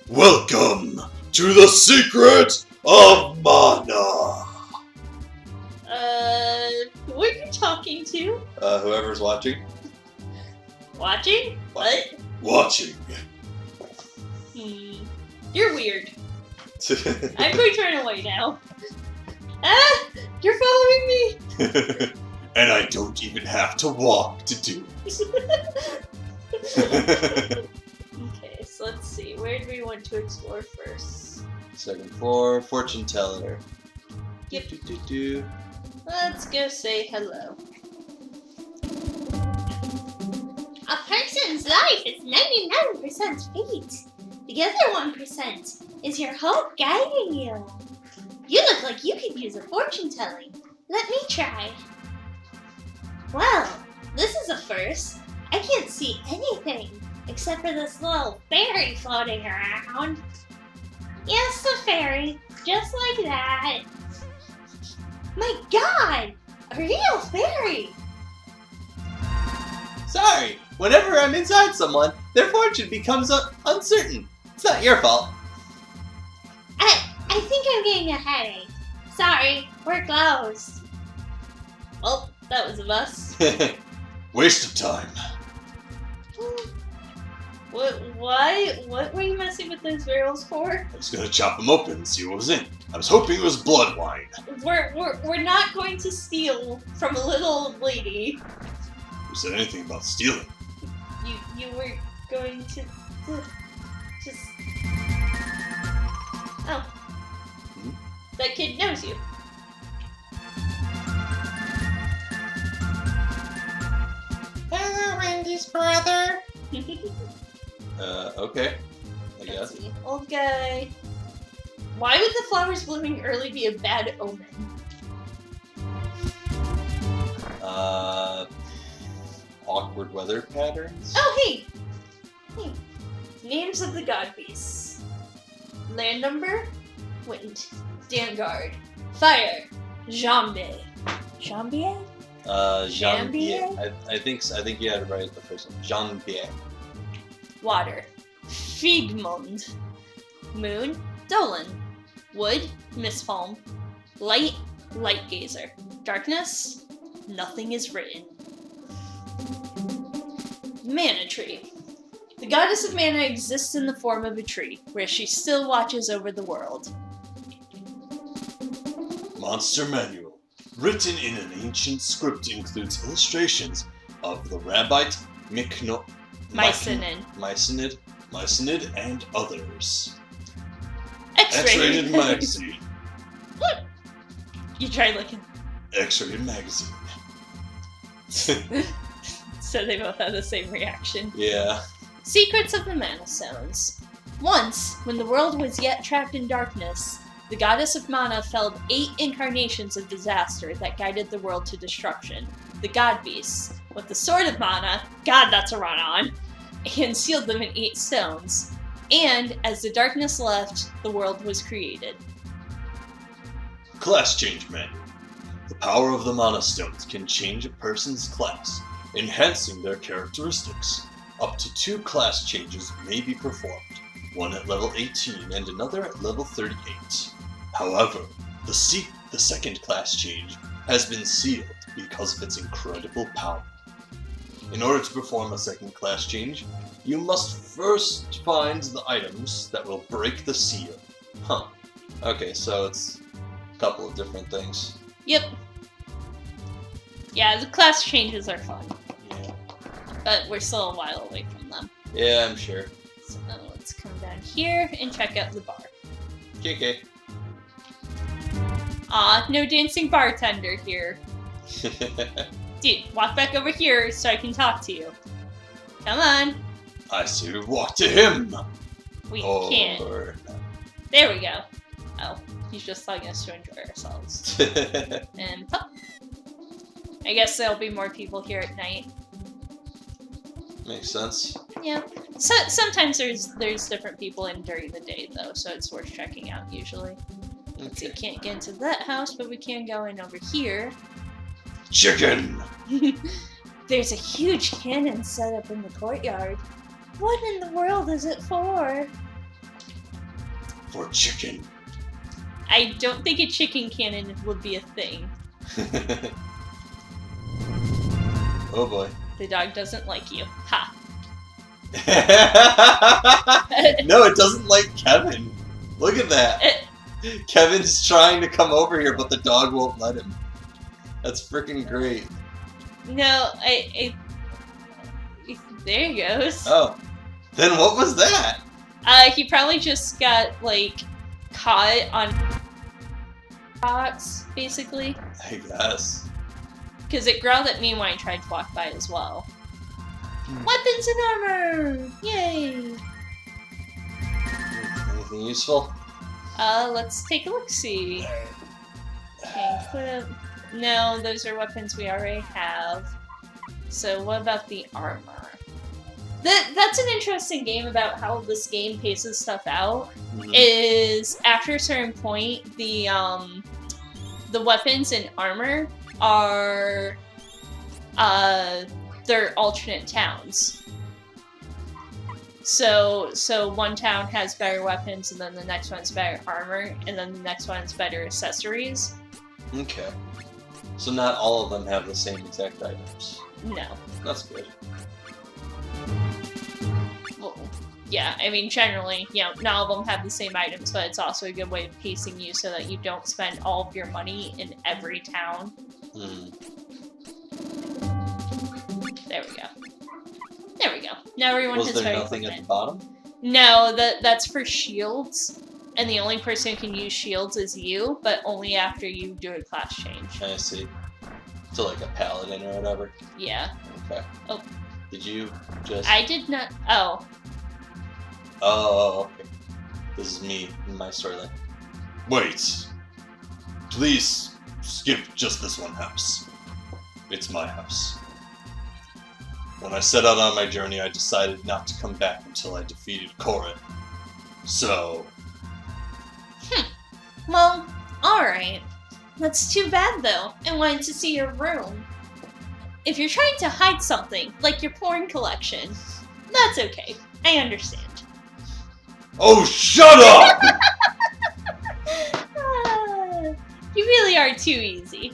Welcome to the secret of mana. Who are you talking to? Whoever's watching. Watching? What? Watching. You're weird. I'm going to run away now. Ah! You're following me! And I don't even have to walk to do it. Okay, so let's see. Where do we want to explore first? Second floor, fortune teller. Yep. Do. Let's go say hello. A person's life is 99% fate. The other 1% is your hope guiding you. You look like you could use a fortune telling. Let me try. Well, this is a first. I can't see anything except for this little fairy floating around. Yes, a fairy, just like that. My God, a real fairy. Sorry, whenever I'm inside someone, their fortune becomes uncertain. It's not your fault. I think I'm getting a headache. Sorry, we're closed. Well, that was a bus. Waste of time. What were you messing with those barrels for? I was gonna chop them open and see what was in. I was hoping it was blood wine. We're not going to steal from a little old lady. Who said anything about stealing? You were going to just. Oh. That kid knows you. Hello, Wendy's brother. Okay. I Let's guess. see. Old guy. Why would the flowers blooming early be a bad omen? Awkward weather patterns? Oh, hey! Names of the god beasts. Land number? Wind. Danguard. Fire. Jambe. Jambier? Jambier. I think you had it right the first one. Jambier. Water. Figmund. Moon. Dolan. Wood. Mistpalm. Light. Light gazer. Darkness. Nothing is written. Mana tree. The goddess of mana exists in the form of a tree, where she still watches over the world. Monster Manual. Written in an ancient script includes illustrations of the Rabbite, Mycinin. Mycinid, and others. X-rated. X-rated magazine. You try looking. X-rated magazine. So they both have the same reaction. Yeah. Secrets of the Mana Stones. Once, when the world was yet trapped in darkness, the goddess of mana felled 8 incarnations of disaster that guided the world to destruction. The god beasts, with the sword of mana, God, that's a run-on, and sealed them in 8 stones. And, as the darkness left, the world was created. Class Change Manual. The power of the Mana Stones can change a person's class, enhancing their characteristics. Up to 2 class changes may be performed, one at level 18 and another at level 38. However, the second class change has been sealed because of its incredible power. In order to perform a second class change, you must first find the items that will break the seal. Huh. Okay, so it's a couple of different things. Yep. Yeah, the class changes are fun, Yeah. but we're still a while away from them. Yeah, I'm sure. So let's come down here and check out the bar. KK. Aw, no dancing bartender here. Dude, walk back over here so I can talk to you. Come on. I say we walk to him! We can't. Or... There we go. Oh, he's just telling us to enjoy ourselves. And pop. I guess there'll be more people here at night. Makes sense. Yeah. So sometimes there's different people in during the day though, so it's worth checking out usually. Let's see, Okay. can't get into that house, but we can go in over here. Chicken! There's a huge cannon set up in the courtyard. What in the world is it for? for chicken. I don't think a chicken cannon would be a thing. Oh boy. The dog doesn't like you. Ha. No, it doesn't like Kevin. Look at that. Kevin's trying to come over here, but the dog won't let him. That's freaking great. No, there he goes. Oh. Then what was that? He probably just got, like, caught on box, basically. I guess. Because it growled at me when I tried to walk by as well. Weapons and armor! Yay! Anything useful? Let's take a look-see. Okay, equip. No, those are weapons we already have. So what about the armor? That's an interesting game about how this game paces stuff out. Mm-hmm. Is after a certain point, the weapons and armor are they're alternate towns. So one town has better weapons, and then the next one's better armor, and then the next one's better accessories. Okay. So not all of them have the same exact items. No. That's good. Well, yeah, I mean, generally, not all of them have the same items, but it's also a good way of pacing you so that you don't spend all of your money in every town. There we go. There we go. Now everyone has Was there better nothing equipment. at the bottom? No, that's for shields, and the only person who can use shields is you, but only after you do a class change. I see. To like a paladin or whatever? Yeah. Okay. Oh. Did you just... I did not... Oh. Oh, okay. This is me in my storyline. Wait. Please skip just this one house. It's my house. When I set out on my journey, I decided not to come back until I defeated Korin. So... Well, alright. That's too bad, though. I wanted to see your room. If you're trying to hide something, like your porn collection, that's okay. I understand. Oh, shut up! You really are too easy.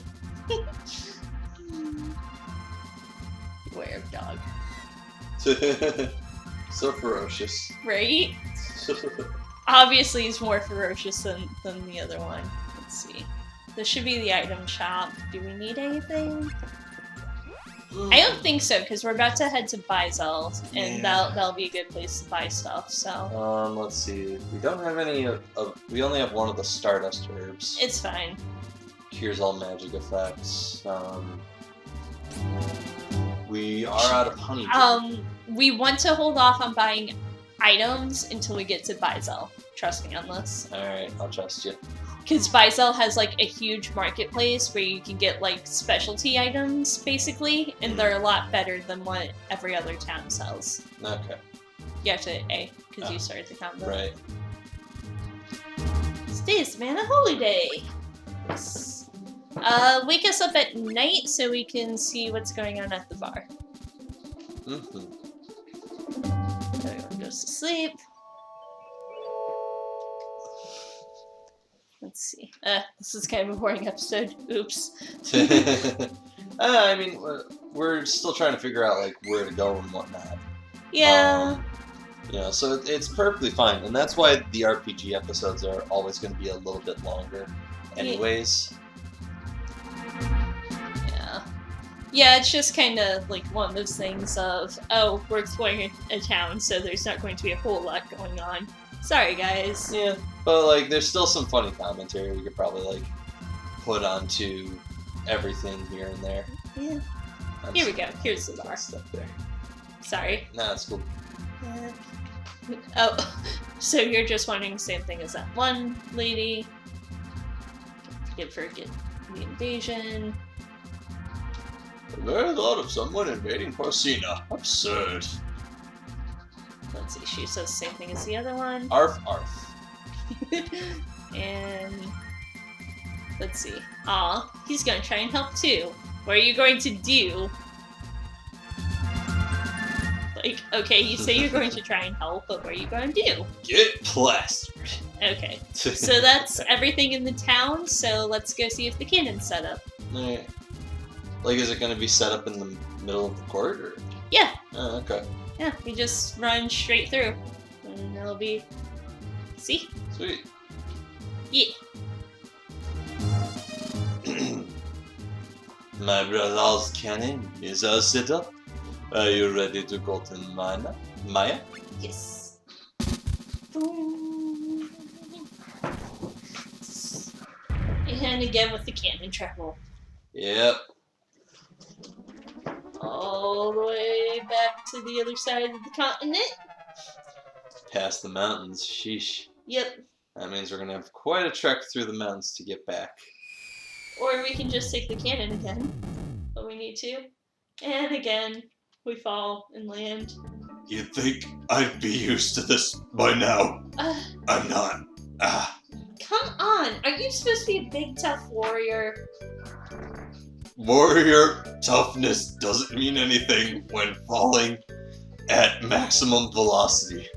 Beware of dog. So ferocious. Right? Obviously he's more ferocious than the other one. Let's see. This should be the item shop. Do we need anything? I don't think so, because we're about to head to Bizel, and that'll be a good place to buy stuff, so... Let's see. We don't have any of... We only have one of the Stardust herbs. It's fine. Cures all magic effects. We are out of honey. We want to hold off on buying items until we get to Bizel. Trust me on this. Alright, I'll trust you. Because Bizel has, like, a huge marketplace where you can get, like, specialty items, basically, and they're a lot better than what every other town sells. Okay. You have to A, because you started the combo. Right. Today's man a holiday! Yes. Wake us up at night so we can see what's going on at the bar. Mm-hmm. Everyone goes to sleep. Let's see. This is kind of a boring episode. Oops. I mean, we're still trying to figure out, like, where to go and whatnot. Yeah. So it's perfectly fine. And that's why the RPG episodes are always going to be a little bit longer anyways. Yeah, it's just kind of like one of those things of, oh, we're exploring a town, so there's not going to be a whole lot going on. Sorry, guys. Yeah, but, like, there's still some funny commentary we could probably, like, put onto everything here and there. Yeah. Here we go. Here's the bar. Stuff there. Sorry. Nah, it's cool. Oh, so you're just wondering the same thing as that one lady. Forget the invasion. The very thought of someone invading Porcina. Absurd. Let's see, she says the same thing as the other one. Arf, arf. And let's see. Aw, he's gonna try and help too. What are you going to do? Like, okay, you say you're going to try and help, but what are you going to do? Get plastered. Okay. So that's everything in the town, so let's go see if the cannon's set up. Alright. Like, is it gonna be set up in the middle of the court, or? Yeah. Oh, okay. Yeah, we just run straight through. And it'll be... See? Sweet. Yeah. My brother's cannon is all set up. Are you ready to go to Maya? Yes. And again with the cannon travel. Yep. All the way back to the other side of the continent. Past the mountains. Sheesh. Yep. That means we're gonna have quite a trek through the mountains to get back. Or we can just take the cannon again. But we need to. And again, we fall and land. You'd think I'd be used to this by now. I'm not. Come on! Aren't you supposed to be a big, tough warrior? Warrior toughness doesn't mean anything when falling at maximum velocity.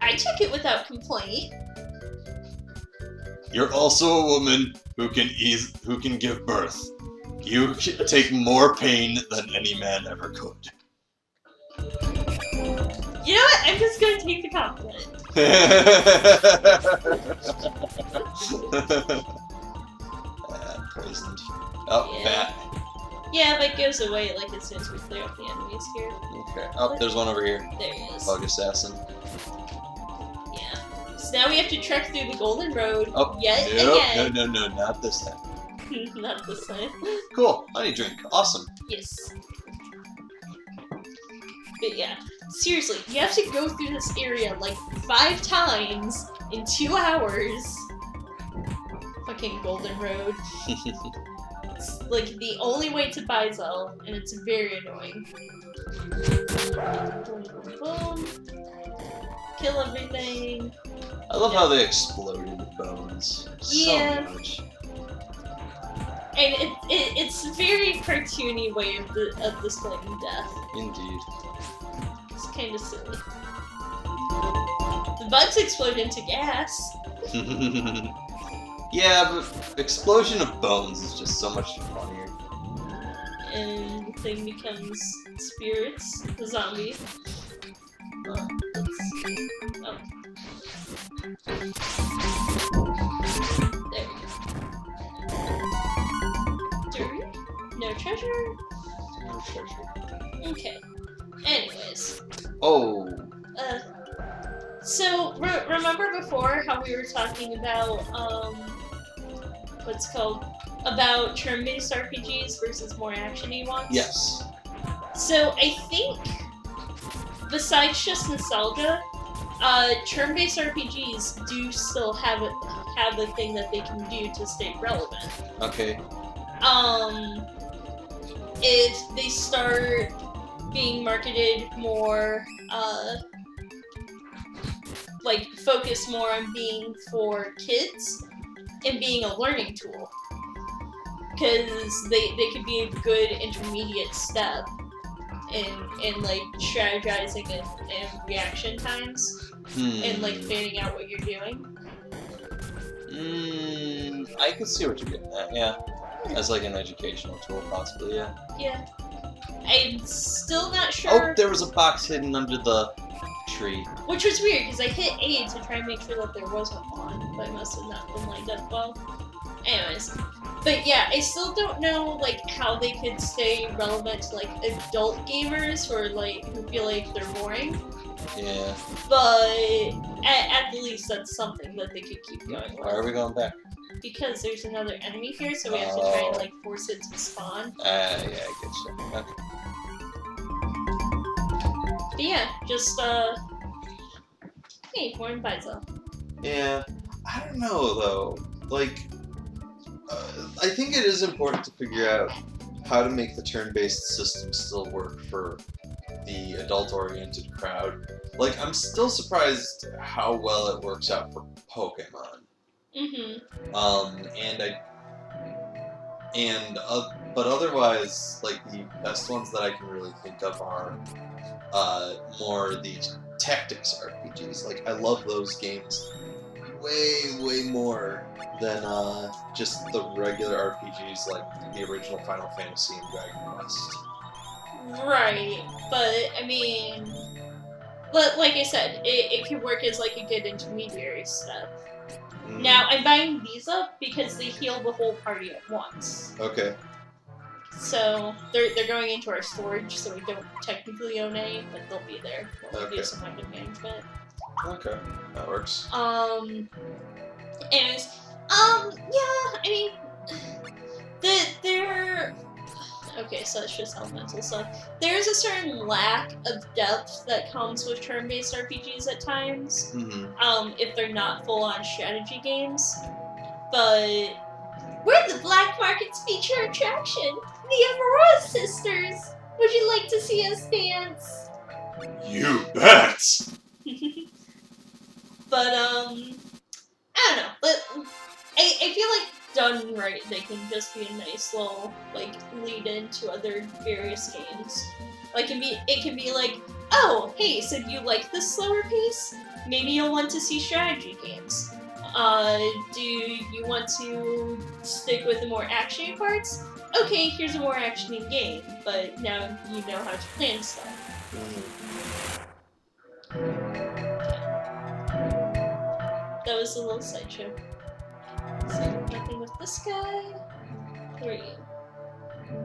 I took it without complaint. You're also a woman who can give birth. You take more pain than any man ever could. You know what? I'm just gonna take the compliment. Poisoned. Oh, Yeah. bat. Yeah, but it goes away like as soon as we clear up the enemies here. Okay. Oh, there's one over here. There he is. Bug assassin. Yeah. So now we have to trek through the Golden Road Oh, yet no, again. no, not this time. Not this time. Cool. Honey drink. Awesome. Yes. But yeah, seriously, you have to go through this area like 5 times in 2 hours. Fucking Golden Road. It's like the only way to Bizel, and it's very annoying. Boom, boom, boom. Kill everything. I love how they exploded with bones. Yeah. So much. And it's a very cartoony way of displaying death. Indeed. It's kind of silly. The bugs explode into gas. Yeah, but explosion of bones is just so much funnier. And the thing becomes spirits, the zombie. Oh. There we go. Dirt? No treasure? No treasure. Okay. Anyways. Oh. So, remember before how we were talking about, what's it called? About turn-based RPGs versus more action-y ones? Yes. So, I think, besides just nostalgia, turn-based RPGs do still have a thing that they can do to stay relevant. Okay. If they start being marketed more, like, focus more on being for kids and being a learning tool. Because they could be a good intermediate step in like, strategizing and reaction times and, like, planning out what you're doing. I could see what you're getting at, yeah. As, like, an educational tool, possibly, yeah. Yeah. I'm still not sure. Oh, there was a box hidden under the tree. Which was weird, because I hit A to try and make sure that there wasn't one, but I must have not been lined up well. Anyways. But yeah, I still don't know, like, how they could stay relevant to, like, adult gamers who are, like, who feel like they're boring. Yeah. But at the least, that's something that they could keep going with. Why are we going back? Because there's another enemy here, so we have to try and, like, force it to spawn. Yeah, I get you. Okay. But yeah, just, hey, more in Bizel. Yeah. I don't know, though. Like, I think it is important to figure out how to make the turn-based system still work for the adult-oriented crowd. Like, I'm still surprised how well it works out for Pokemon. But otherwise, like, the best ones that I can really think of are more the tactics RPGs. Like, I love those games way more than just the regular RPGs like the original Final Fantasy and Dragon Quest. Right, but I mean, but like I said, it can work as like a good intermediary step. Now, I'm buying these up because they heal the whole party at once. Okay. So they're going into our storage, so we don't technically own any, but they'll be there. We'll do some item management. Okay, that works. Anyways, yeah, I mean, they're okay. So it's just elemental stuff. There's a certain lack of depth that comes with turn-based RPGs at times. If they're not full-on strategy games, but We're the Black Market's feature attraction, the Aurora Sisters. Would you like to see us dance? You bet! but I don't know. But I feel like done right, they can just be a nice little like lead into other various games. Like it can be like, oh, hey, so do you like this slower pace? Maybe you'll want to see strategy games. Do you want to stick with the more actiony parts? Okay, here's a more actiony game, but now you know how to plan stuff. That was a little sideshow. So, nothing with this guy. Who are you?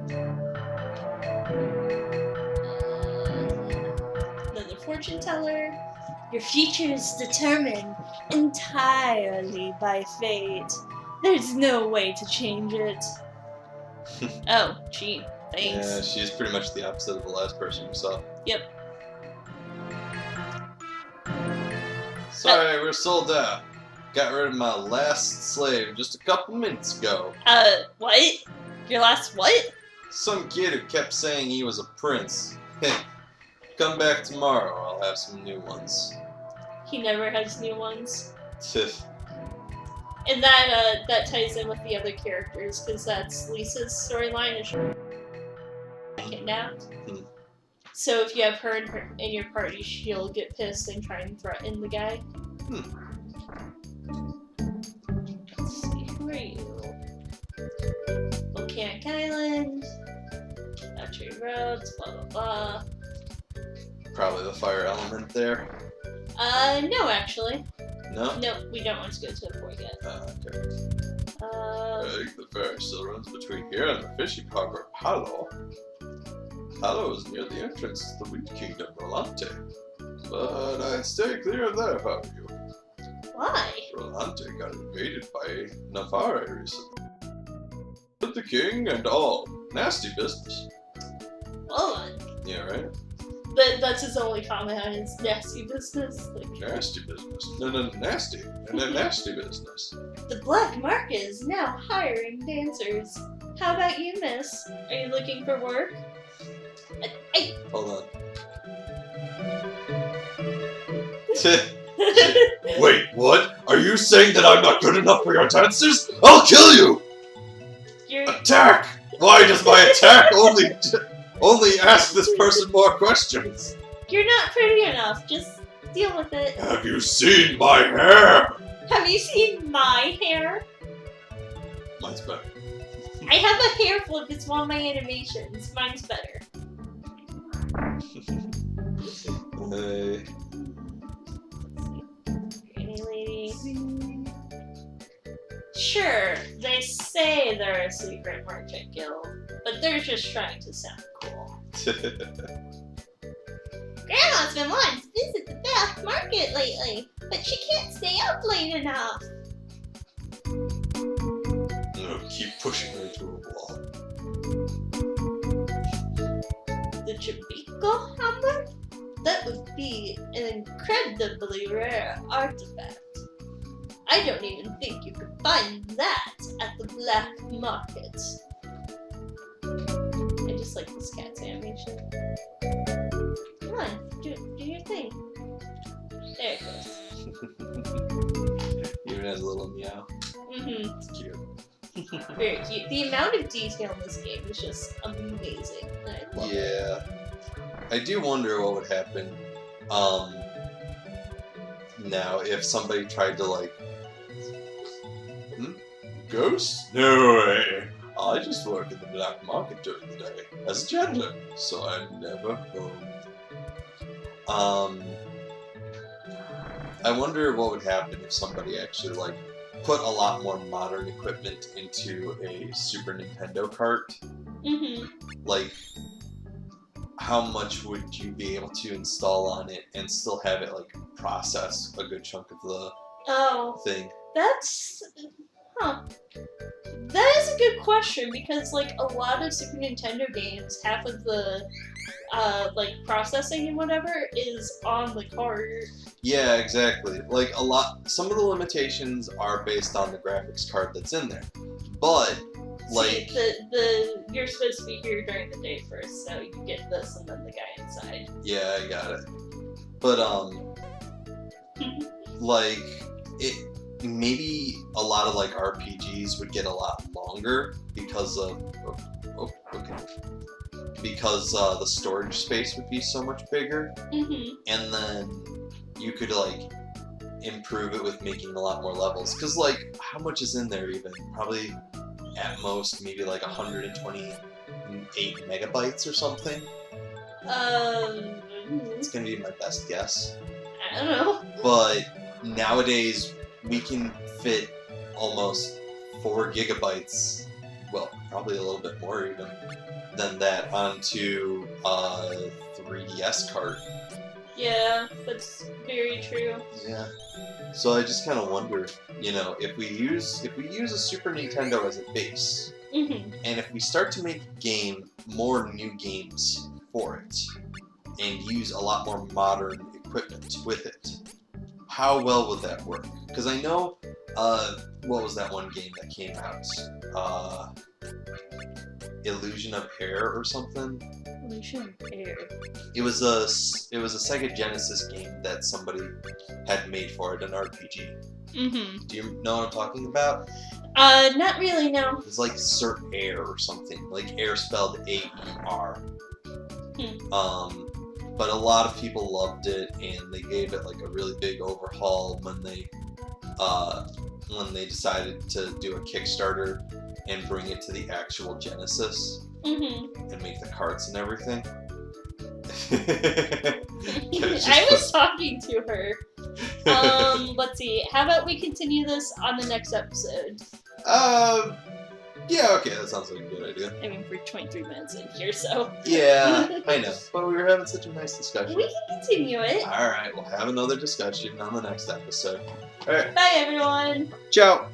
Another fortune teller. Your future is determined entirely by fate. There's no way to change it. Oh, gee, thanks. Yeah, she's pretty much the opposite of the last person we saw. Yep. Sorry, we're sold out. Got rid of my last slave just a couple minutes ago. What? Your last what? Some kid who kept saying he was a prince. Come back tomorrow, I'll have some new ones. He never has new ones. Tiff. And that ties in with the other characters, because that's Lisa's storyline is kidnapped. So if you have her in your party, she'll get pissed and try and threaten the guy. Let's see, who are you? Volcanic Island, Archery Roads, blah blah blah. Probably the fire element there. No, actually. No? No, we don't want to go to the port yet. Okay. Uh, I think the ferry still runs between here and the fishing harbor of Palo. Palo is near the entrance to the Wheat Kingdom, Rolante. But I'd stay clear of there if I were you. why? Rolante got invaded by Navarre recently. With the king and all. Nasty business. Hold on. Yeah, right? That's his only comment on his nasty business. Like, Nasty business. No, nasty. And a nasty business. The Black Market is now hiring dancers. How about you, miss? are you looking for work? Hold on. Wait, what? Are you saying that I'm not good enough for your dancers? I'll kill you! You're Attack! Why does my attack only ask this person more questions? You're not pretty enough. Just deal with it. Have you seen my hair? Have you seen my hair? Mine's better. I have a hair flip. It's one of my animations. Mine's better. Hey. Granny lady. sure. They say they're a secret merchant guild, but they're just trying to sound cool. Grandma's been wanting to visit the Black Market lately, but she can't stay up late enough. No, keep pushing her into a wall. The Chibico hammer? That would be an incredibly rare artifact. I don't even think you could find that at the Black Market. I just like this cat's animation. Come on, do your thing. There it goes. Even has a little meow. Mm-hmm. It's cute. Very cute. The amount of detail in this game is just amazing. And I love it. Yeah. I do wonder what would happen now if somebody tried to like Ghosts? No way. I just work in the black market during the day as a janitor, so I'm never home. I wonder what would happen if somebody actually like put a lot more modern equipment into a Super Nintendo cart. Mm-hmm. Like, how much would you be able to install on it and still have it like process a good chunk of the Oh, thing? that's... Huh. That is a good question, because, like, a lot of Super Nintendo games, half of the, like, processing and whatever is on the cart. Yeah, exactly. Like some of the limitations are based on the graphics card that's in there, but like See, you're supposed to be here during the day first, so you get this and then the guy inside. yeah, I got it. But like it maybe a lot of like RPGs would get a lot longer because of because the storage space would be so much bigger, Mm-hmm. and then you could like improve it with making a lot more levels. Cause like how much is in there even? Probably at most maybe like 128 megabytes or something. It's gonna be my best guess. I don't know. But nowadays we can fit almost 4 gigabytes, well, probably a little bit more even than that onto a 3DS cart. Yeah, that's very true. Yeah. So I just kind of wonder, you know, if we use a Super Nintendo as a base, Mm-hmm. and if we start to make more new games for it, and use a lot more modern equipment with it, how well would that work? Because I know, what was that one game that came out? Illusion of Air or something? Illusion of Air. It was a Sega Genesis game that somebody had made for it, an RPG. Mm-hmm. Do you know what I'm talking about? Not really, no. It's like Sir Air or something, like air spelled A-E-R. But a lot of people loved it, and they gave it like a really big overhaul when they decided to do a Kickstarter and bring it to the actual Genesis Mm-hmm. and make the carts and everything. I was talking to her. Let's see. How about we continue this on the next episode? Yeah, okay, that sounds like a good idea. I mean, we're 23 minutes in here, so. Yeah, I know. But we were having such a nice discussion. We can continue it. Alright, we'll have another discussion on the next episode. Alright, Bye, everyone. ciao!